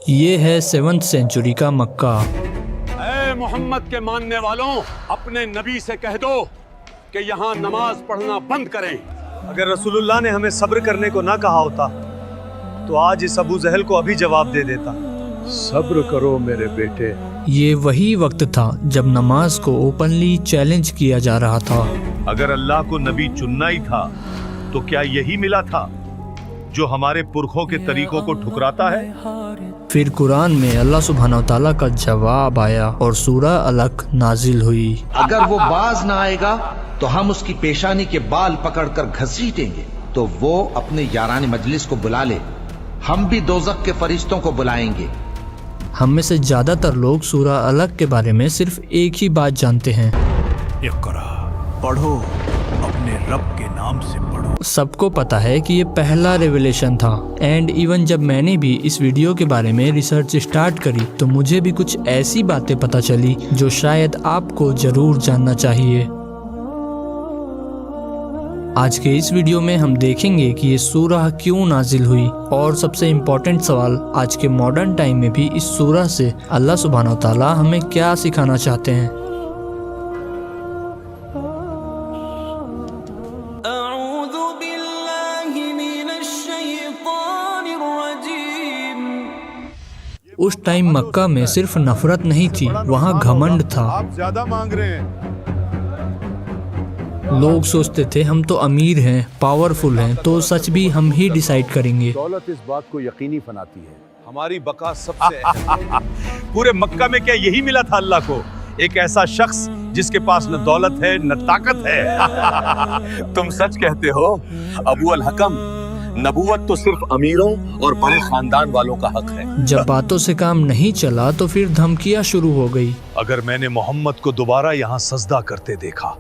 یہ ہے 7th century کا مکہ۔ اے محمد کے ماننے والوں، اپنے نبی سے کہہ دو کہ یہاں نماز پڑھنا بند کریں۔ اگر رسول اللہ نے ہمیں صبر کرنے کو نہ کہا ہوتا تو آج اس ابو جہل کو ابھی جواب دے دیتا۔ صبر کرو میرے بیٹے۔ یہ وہی وقت تھا جب نماز کو اوپنلی چیلنج کیا جا رہا تھا۔ اگر اللہ کو نبی چننا ہی تھا تو کیا یہی ملا تھا جو ہمارے پرکھوں کے طریقوں کو ٹھکراتا ہے؟ پھر قرآن میں اللہ سبحانہ وتعالیٰ کا جواب آیا اور سورہ الق نازل ہوئی۔ اگر وہ باز نہ آئے گا تو ہم اس کی پیشانی کے بال پکڑ کر گھسیٹیں گے، تو وہ اپنے یاران مجلس کو بلا لے، ہم بھی دوزخ کے فرشتوں کو بلائیں گے۔ ہم میں سے زیادہ تر لوگ سورہ الق کے بارے میں صرف ایک ہی بات جانتے ہیں، اقرا، پڑھو، اپنے رب کے نام سے پڑھو۔ سب کو پتا ہے کہ یہ پہلا ریویلیشن تھا، اینڈ ایون جب میں نے بھی اس ویڈیو کے بارے میں ریسرچ سٹارٹ کری تو مجھے بھی کچھ ایسی باتیں پتہ چلی جو شاید آپ کو ضرور جاننا چاہیے۔ آج کے اس ویڈیو میں ہم دیکھیں گے کہ یہ سورہ کیوں نازل ہوئی، اور سب سے امپورٹنٹ سوال، آج کے ماڈرن ٹائم میں بھی اس سورہ سے اللہ سبحانہ وتعالیٰ ہمیں کیا سکھانا چاہتے ہیں۔ اعوذ باللہ من الشیطان الرجیم۔ اس ٹائم مکہ میں صرف نفرت نہیں تھی، وہاں گھمنڈ تھا۔ آپ زیادہ مانگ رہے ہیں۔ لوگ سوچتے تھے ہم تو امیر ہیں، پاورفل ہیں، تو سچ بھی ہم ہی ڈیسائیڈ کریں گے۔ دولت اس بات کو یقینی بناتی ہے۔ ہماری بقا سب سے پورے مکہ میں کیا یہی ملا تھا اللہ کو؟ ایک ایسا شخص جس کے پاس نہ دولت ہے نہ طاقت ہے۔ تم سچ کہتے ہو ابو الحکم، نبوت تو صرف امیروں اور بڑے خاندان والوں کا حق ہے۔ جب باتوں سے کام نہیں چلا تو پھر دھمکیاں شروع ہو گئی۔ اگر میں نے محمد کو دوبارہ یہاں سجدہ کرتے دیکھا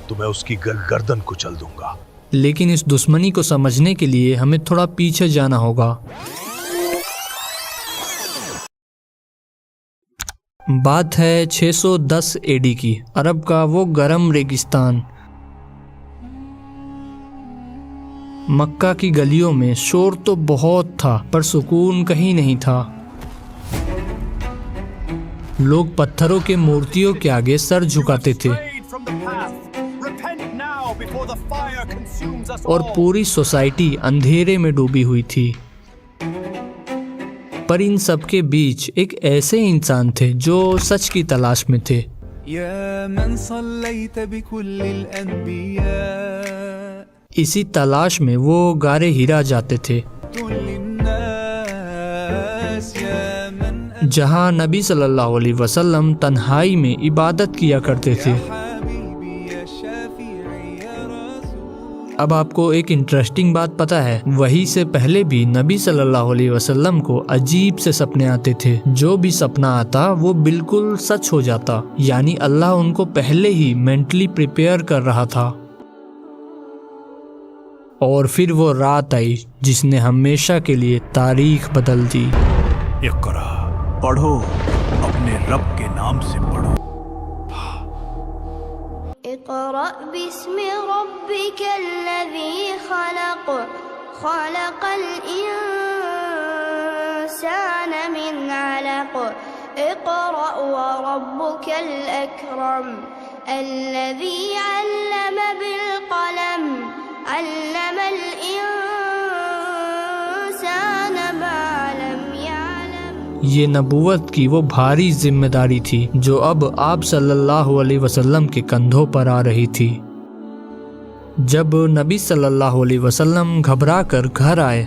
تو میں اس کی گردن کچل دوں گا۔ لیکن اس دشمنی کو سمجھنے کے لیے ہمیں تھوڑا پیچھے جانا ہوگا۔ بات ہے 610 AD کی، عرب کا وہ گرم ریگستان۔ مکہ کی گلیوں میں شور تو بہت تھا پر سکون کہیں نہیں تھا۔ لوگ پتھروں کے مورتیوں کے آگے سر جھکاتے تھے اور پوری سوسائٹی اندھیرے میں ڈوبی ہوئی تھی۔ پر ان سب کے بیچ ایک ایسے انسان تھے جو سچ کی تلاش میں تھے۔ یا من صلیت بکل الانبیاء، اسی تلاش میں وہ غار ہیرا جاتے تھے جہاں نبی صلی اللہ علیہ وسلم تنہائی میں عبادت کیا کرتے تھے۔ اب آپ کو ایک انٹرسٹنگ بات پتہ ہے، وہی سے پہلے بھی نبی صلی اللہ علیہ وسلم کو عجیب سے سپنے آتے تھے۔ جو بھی سپنا آتا وہ بالکل سچ ہو جاتا، یعنی اللہ ان کو پہلے ہی مینٹلی پریپیئر کر رہا تھا۔ اور پھر وہ رات آئی جس نے ہمیشہ کے لیے تاریخ بدل دی۔ اقرا، پڑھو، اپنے رب کے نام سے پڑھو۔ اقرأ باسم ربك الذي خلق، خلق الإنسان من علق، اقرأ وربك الأكرم الذي علم بالقلم، علم الإنسان ما لم يعلم۔ یہ نبوت کی وہ بھاری ذمہ داری تھی جو اب آپ صلی اللہ علیہ وسلم کے کندھوں پر آ رہی تھی۔ جب نبی صلی اللہ علیہ وسلم گھبرا کر گھر آئے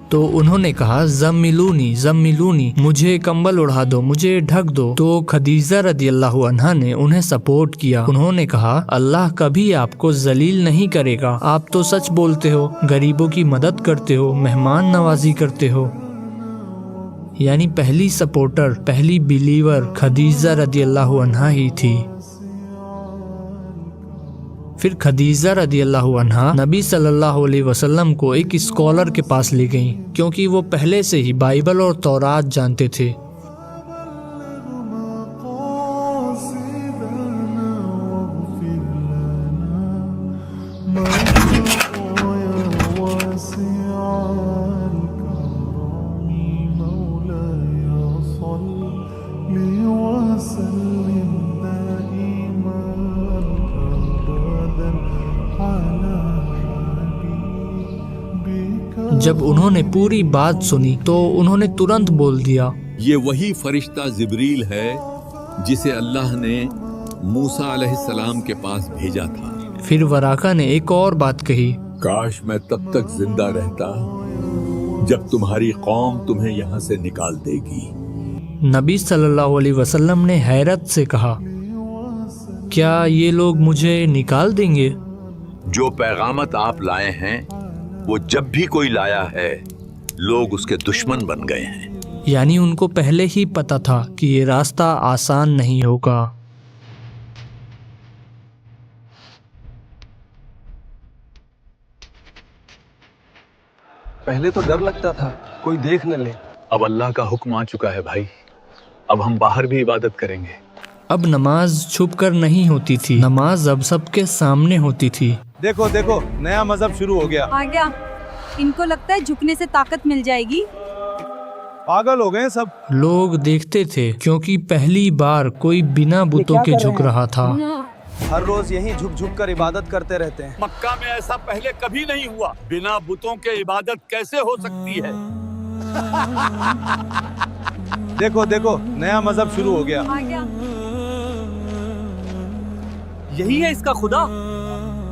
تو انہوں نے کہا زملونی زملونی، مجھے کمبل اڑا دو، مجھے ڈھک دو۔ تو خدیجہ رضی اللہ عنہا نے انہیں سپورٹ کیا۔ انہوں نے کہا اللہ کبھی آپ کو ذلیل نہیں کرے گا، آپ تو سچ بولتے ہو، غریبوں کی مدد کرتے ہو، مہمان نوازی کرتے ہو۔ یعنی پہلی سپورٹر، پہلی بیلیور خدیجہ رضی اللہ عنہا ہی تھی۔ پھر خدیجہ رضی اللہ عنہا نبی صلی اللہ علیہ وسلم کو ایک اسکالر کے پاس لے گئیں، کیونکہ وہ پہلے سے ہی بائبل اور تورات جانتے تھے۔ جب انہوں نے پوری بات سنی تو انہوں نے ترنت بول دیا، یہ وہی فرشتہ جبریل ہے جسے اللہ نے موسیٰ علیہ السلام کے پاس بھیجا تھا۔ پھر وراقہ نے ایک اور بات کہی، کاش میں تب تک زندہ رہتا جب تمہاری قوم تمہیں یہاں سے نکال دے گی۔ نبی صلی اللہ علیہ وسلم نے حیرت سے کہا، کیا یہ لوگ مجھے نکال دیں گے؟ جو پیغامت آپ لائے ہیں وہ جب بھی کوئی لایا ہے لوگ اس کے دشمن بن گئے ہیں۔ یعنی ان کو پہلے ہی پتا تھا کہ یہ راستہ آسان نہیں ہوگا۔ پہلے تو ڈر لگتا تھا کوئی دیکھ نہ لے، اب اللہ کا حکم آ چکا ہے بھائی، اب ہم باہر بھی عبادت کریں گے۔ اب نماز چھپ کر نہیں ہوتی تھی، نماز اب سب کے سامنے ہوتی تھی۔ دیکھو دیکھو نیا مذہب شروع ہو گیا۔ آ گیا، ان کو لگتا ہے جھکنے سے طاقت مل جائے گی۔ پاگل ہو گئے سب۔ لوگ دیکھتے تھے کیونکہ پہلی بار کوئی بنا بتوں کے جھک رہا تھا۔ ہر روز یہیں جھک جھک کر عبادت کرتے رہتے ہیں۔ مکہ میں ایسا پہلے کبھی نہیں ہوا، بنا بتوں کے عبادت کیسے ہو سکتی ہے؟ دیکھو دیکھو نیا مذہب شروع ہو گیا۔ آ گیا، یہی ہے اس کا خدا،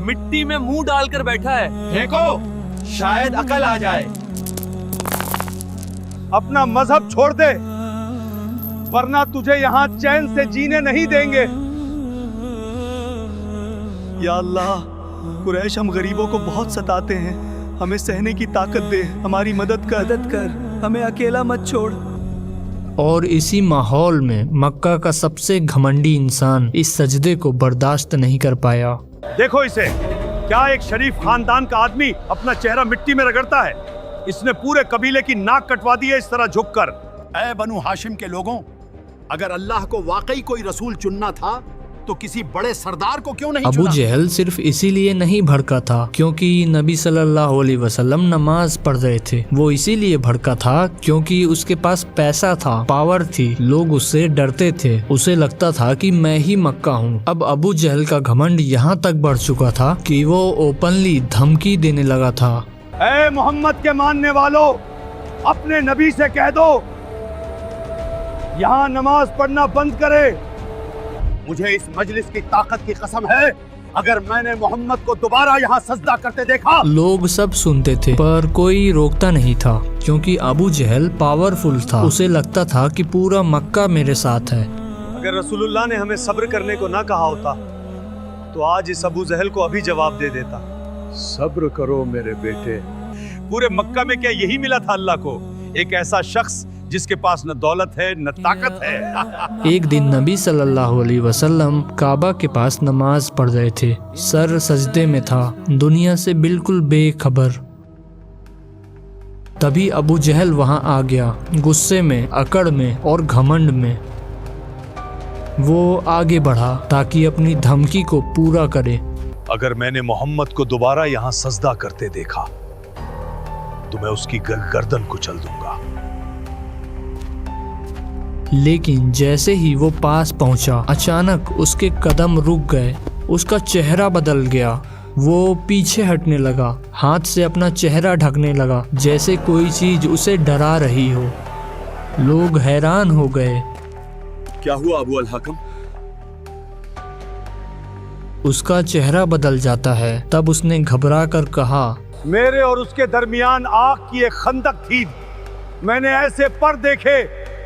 مٹی میں منہ ڈال کر بیٹھا ہے۔ دیکھو شاید عقل آ جائے۔ اپنا مذہب چھوڑ دے ورنہ تجھے یہاں چین سے جینے نہیں دیں گے۔ یا اللہ، قریش ہم غریبوں کو بہت ستاتے ہیں، ہمیں سہنے کی طاقت دے، ہماری مدد کر، ہمیں اکیلا مت چھوڑ۔ اور اسی ماحول میں مکہ کا سب سے گھمنڈی انسان اس سجدے کو برداشت نہیں کر پایا۔ دیکھو اسے، کیا ایک شریف خاندان کا آدمی اپنا چہرہ مٹی میں رگڑتا ہے؟ اس نے پورے قبیلے کی ناک کٹوا دی ہے اس طرح جھک کر۔ اے بنو ہاشم کے لوگوں، اگر اللہ کو واقعی کوئی رسول چننا تھا تو کسی بڑے سردار کو کیوں نہیں ابو چنا؟ جہل صرف اسی لیے نہیں بھڑکا تھا کیونکہ نبی صلی اللہ علیہ وسلم نماز پڑھ رہے تھے، وہ اسی لیے بھڑکا تھا کیونکہ اس کے پاس پیسہ تھا، پاور تھی، لوگ اس سے ڈرتے تھے، اسے لگتا تھا کہ میں ہی مکہ ہوں۔ اب ابو جہل کا گھمنڈ یہاں تک بڑھ چکا تھا کہ وہ اوپنلی دھمکی دینے لگا تھا، اے محمد کے ماننے والوں، اپنے نبی سے کہہ دو یہاں نماز پڑھنا بند کرے۔ مجھے اس مجلس کی طاقت کی قسم ہے، اگر میں نے محمد کو دوبارہ یہاں سجدہ کرتے دیکھا۔ لوگ سب سنتے تھے پر کوئی روکتا نہیں تھا کیونکہ ابو جہل پاورفل تھا، اسے لگتا تھا کہ پورا مکہ میرے ساتھ ہے۔ اگر رسول اللہ نے ہمیں صبر کرنے کو نہ کہا ہوتا تو آج اس ابو جہل کو ابھی جواب دے دیتا۔ صبر کرو میرے بیٹے۔ پورے مکہ میں کیا یہی ملا تھا اللہ کو؟ ایک ایسا شخص جس کے پاس نہ دولت ہے نہ طاقت ہے۔ ایک دن نبی صلی اللہ علیہ وسلم کعبہ کے پاس نماز پڑھ رہے تھے، سر سجدے میں تھا، دنیا سے بالکل بے خبر۔ تبھی ابو جہل وہاں آ گیا، غصے میں، اکڑ میں اور گھمنڈ میں۔ وہ آگے بڑھا تاکہ اپنی دھمکی کو پورا کرے۔ اگر میں نے محمد کو دوبارہ یہاں سجدہ کرتے دیکھا تو میں اس کی گردن کچل دوں گا۔ لیکن جیسے ہی وہ پاس پہنچا، اچانک اس کے قدم رک گئے، اس کا چہرہ بدل گیا، وہ پیچھے ہٹنے لگا، ہاتھ سے اپنا چہرہ ڈھکنے لگا جیسے کوئی چیز اسے ڈرا رہی ہو۔ لوگ حیران ہو گئے۔ کیا ہوا ابو الحکم؟ اس کا چہرہ بدل جاتا ہے۔ تب اس نے گھبرا کر کہا، میرے اور اس کے درمیان آگ کی ایک خندق تھی، میں نے ایسے پر دیکھے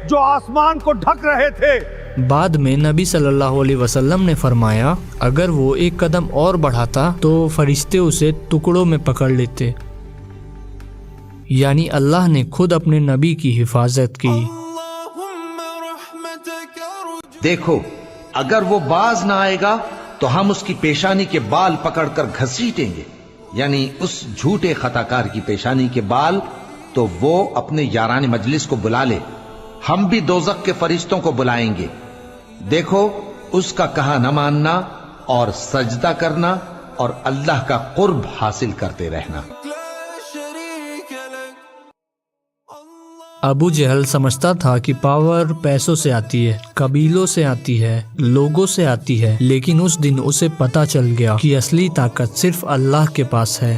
جو آسمان کو ڈھک رہے تھے۔ بعد میں نبی صلی اللہ علیہ وسلم نے فرمایا اگر وہ ایک قدم اور بڑھاتا تو فرشتے اسے ٹکڑوں میں پکڑ لیتے، یعنی اللہ نے خود اپنے نبی کی حفاظت کی۔ دیکھو اگر وہ باز نہ آئے گا تو ہم اس کی پیشانی کے بال پکڑ کر گھسیٹیں گے، یعنی اس جھوٹے خطا کار کی پیشانی کے بال، تو وہ اپنے یاران مجلس کو بلا لے، ہم بھی دوزخ کے فرشتوں کو بلائیں گے۔ دیکھو اس کا کہا نہ ماننا اور سجدہ کرنا اور اللہ کا قرب حاصل کرتے رہنا۔ ابو جہل سمجھتا تھا کہ پاور پیسوں سے آتی ہے، قبیلوں سے آتی ہے، لوگوں سے آتی ہے، لیکن اس دن اسے پتا چل گیا کہ اصلی طاقت صرف اللہ کے پاس ہے۔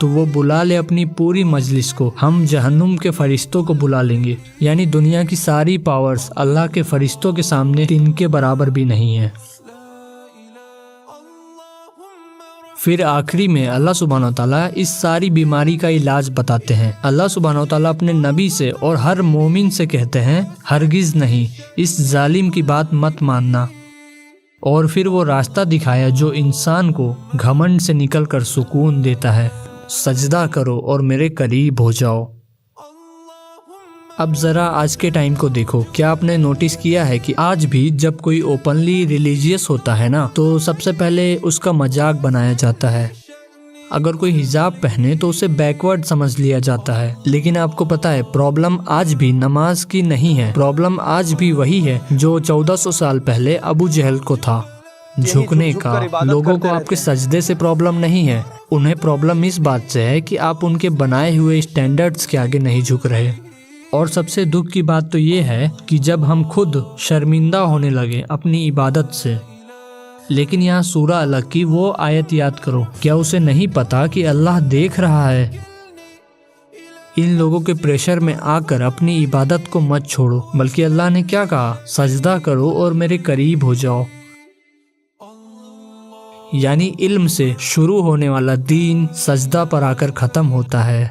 تو وہ بلا لے اپنی پوری مجلس کو، ہم جہنم کے فرشتوں کو بلا لیں گے، یعنی دنیا کی ساری پاورز اللہ کے فرشتوں کے سامنے ان کے برابر بھی نہیں ہے۔ پھر آخری میں اللہ سبحانہ وتعالیٰ اس ساری بیماری کا علاج بتاتے ہیں۔ اللہ سبحانہ وتعالیٰ اپنے نبی سے اور ہر مومن سے کہتے ہیں ہرگز نہیں اس ظالم کی بات مت ماننا، اور پھر وہ راستہ دکھایا جو انسان کو گھمنڈ سے نکل کر سکون دیتا ہے، سجدہ کرو اور میرے قریب ہو جاؤ۔ اب ذرا آج کے ٹائم کو دیکھو، کیا آپ نے نوٹس کیا ہے کہ آج بھی جب کوئی اوپنلی ریلیجیس ہوتا ہے نا تو سب سے پہلے اس کا مذاق بنایا جاتا ہے۔ اگر کوئی حجاب پہنے تو اسے بیکورڈ سمجھ لیا جاتا ہے، لیکن آپ کو پتا ہے پرابلم آج بھی نماز کی نہیں ہے، پرابلم آج بھی وہی ہے جو 1400 سال پہلے ابو جہل کو تھا، جھکنے کا۔ لوگوں کو آپ کے سجدے سے پرابلم نہیں ہے، انہیں پرابلم اس بات سے ہے کہ آپ ان کے بنائے ہوئے اسٹینڈرڈز کے آگے نہیں جھک رہے۔ اور سب سے دکھ کی بات تو یہ ہے کہ جب ہم خود شرمندہ ہونے لگے اپنی عبادت سے، لیکن یہاں سورہ الگ کی وہ آیت یاد کرو، کیا اسے نہیں پتا کہ اللہ دیکھ رہا ہے؟ ان لوگوں کے پریشر میں آ کر اپنی عبادت کو مت چھوڑو، بلکہ اللہ نے کیا کہا؟ سجدہ کرو اور میرے قریب ہو جاؤ۔ یعنی علم سے شروع ہونے والا دین سجدہ پر آ کر ختم ہوتا ہے۔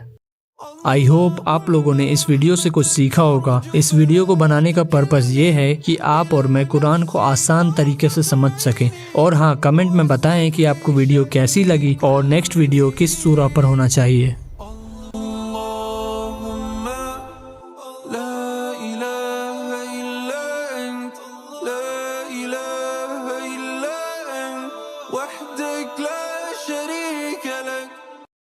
آئی ہوپ آپ لوگوں نے اس ویڈیو سے کچھ سیکھا ہوگا۔ اس ویڈیو کو بنانے کا پرپس یہ ہے کہ آپ اور میں قرآن کو آسان طریقے سے سمجھ سکیں، اور ہاں کمنٹ میں بتائیں کہ آپ کو ویڈیو کیسی لگی اور نیکسٹ ویڈیو کس سورہ پر ہونا چاہیے۔ وحدك لا شريك لك